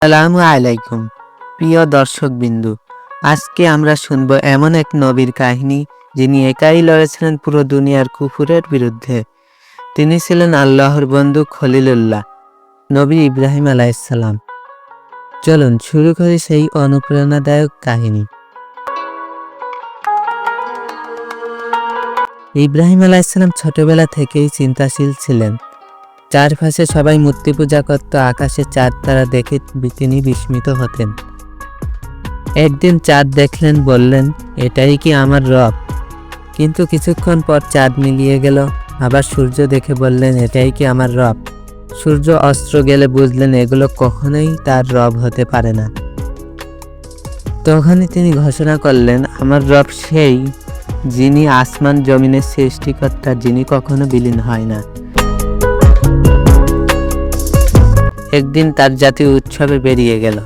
আসসালামু আলাইকুম প্রিয় দর্শকবিন্দু। আজকে আমরা শুনব এমন এক নবীর কাহিনী যিনি একাই লড়েছিলেন পুরো দুনিয়ার কুফুরের বিরুদ্ধে। তিনি ছিলেন আল্লাহর বন্ধু খলিলুল্লাহ, নবী ইব্রাহিম আলাইহিসসালাম। চলুন শুরু করি সেই অনুপ্রেরণাদায়ক কাহিনী। ইব্রাহিম আলাইহিসসালাম ছোটবেলা থেকেই চিন্তাশীল ছিলেন। চারপাশে সবাই মূর্তি পূজা করত, আকাশে চাঁদ তারা দেখে তিনি বিস্মিত হতেন। একদিন চাঁদ দেখলেন, বললেন, এটাই কি আমার রব? কিন্তু কিছুক্ষণ পর চাঁদ মিলিয়ে গেল। আবার সূর্য দেখে বললেন, এটাই কি আমার রব? সূর্য অস্ত্র গেলে বুঝলেন এগুলো কখনোই তার রব হতে পারে না। তখনই তিনি ঘোষণা করলেন, আমার রব সেই, যিনি আসমান জমিনের সৃষ্টিকর্তা, যিনি কখনো বিলীন হয় না। একদিন তার জাতি উৎসবে বেরিয়ে গেল।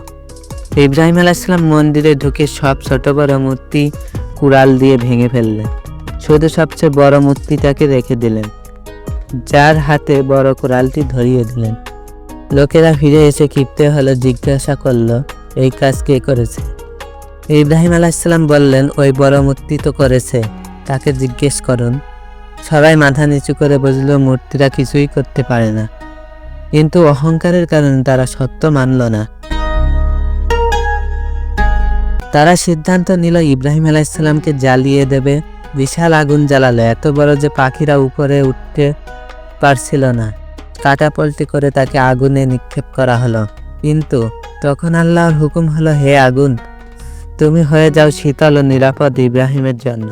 ইব্রাহিম আলাইহিসসালাম মন্দিরে ঢুকে সব ছোট বড় মূর্তি কুড়াল দিয়ে ভেঙে ফেললেন। শুধু সবচেয়ে বড় মূর্তিটাকে রেখে দিলেন, যার হাতে বড় কুড়ালটি ধরিয়ে দিলেন। লোকেরা ফিরে এসে ক্ষিপ্ত হলো, জিজ্ঞাসা করলো, এই কাজ কে করেছে? ইব্রাহিম আলাইহিসসালাম বললেন, ওই বড় মূর্তি তো করেছে, তাকে জিজ্ঞেস করুন। সবাই মাথা নিচু করে বুঝল মূর্তিরা কিছুই করতে পারে না, কিন্তু অহংকারের কারণে তারা সত্য মানল না। তারা সিদ্ধান্ত নিল ইব্রাহিম আলাইহিসসালামকে জ্বালিয়ে দেবে। বিশাল আগুন জ্বালালো, এত বড় যে পাখিরা উপরে উঠতে পারছিল না। কাটাপল্টি করে তাকে আগুনে নিক্ষেপ করা হলো। কিন্তু তখন আল্লাহর হুকুম হলো, হে আগুন, তুমি হয়ে যাও শীতল ও নিরাপদ ইব্রাহিমের জন্য।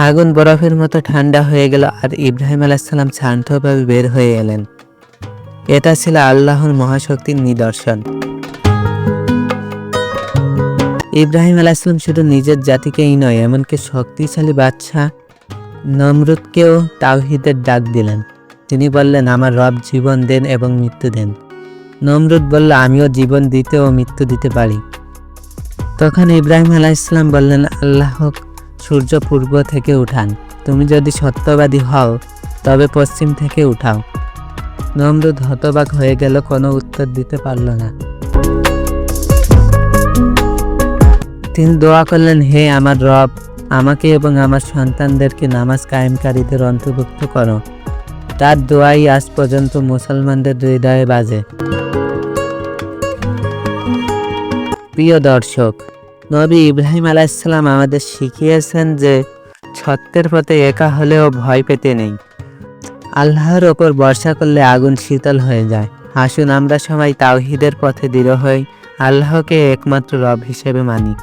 আগুন বরফের মতো ঠান্ডা হয়ে গেল, আর ইব্রাহিম আলাইহিসসালাম শান্তভাবে বের হয়ে এলেন। এটা ছিল আল্লাহর মহাশক্তির নিদর্শন। ইব্রাহিম আলাইহিসসালাম শুধু নিজের জাতিকেই নয়, এমনকি শক্তিশালী বাদশা নমরুদকেও তাওহীদের ডাক দিলেন। তিনি বললেন, আমার রব জীবন দেন এবং মৃত্যু দেন। নমরুদ বলল, আমিও জীবন দিতে ও মৃত্যু দিতে পারি। তখন ইব্রাহিম আলাইহিসসালাম বললেন, আল্লাহ সূর্য পূর্ব থেকে উঠান, তুমি যদি সত্যবাদী হও তবে পশ্চিম থেকে উঠাও। নমরুদ হতবাক হয়ে গেল, কোনো উত্তর দিতে পারল না। তিনি দোয়া করলেন, হে আমার রব, আমাকে এবং আমার সন্তানদেরকে নামাজ কায়েমকারীদের অন্তর্ভুক্ত করো। তার দোয়াই আজ পর্যন্ত মুসলমানদের হৃদয়ে বাজে। প্রিয় দর্শক, নবী ইব্রাহিম আলাইহিসসালাম আমাদের শিখিয়েছেন যে সত্যের পথে একা হলেও ভয় পেতে নেই। আল্লাহর ওপর ভরসা করলে আগুন শীতল হয়ে যায়। আসুন আমরা সবাই তাওহীদের পথে দৃঢ় হই, আল্লাহকে একমাত্র রব হিসেবে মানি।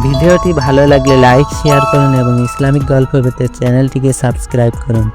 ভিডিওটি ভালো লাগলে লাইক, শেয়ার করুন এবং ইসলামিক গল্প পেতে চ্যানেলটিকে সাবস্ক্রাইব করুন।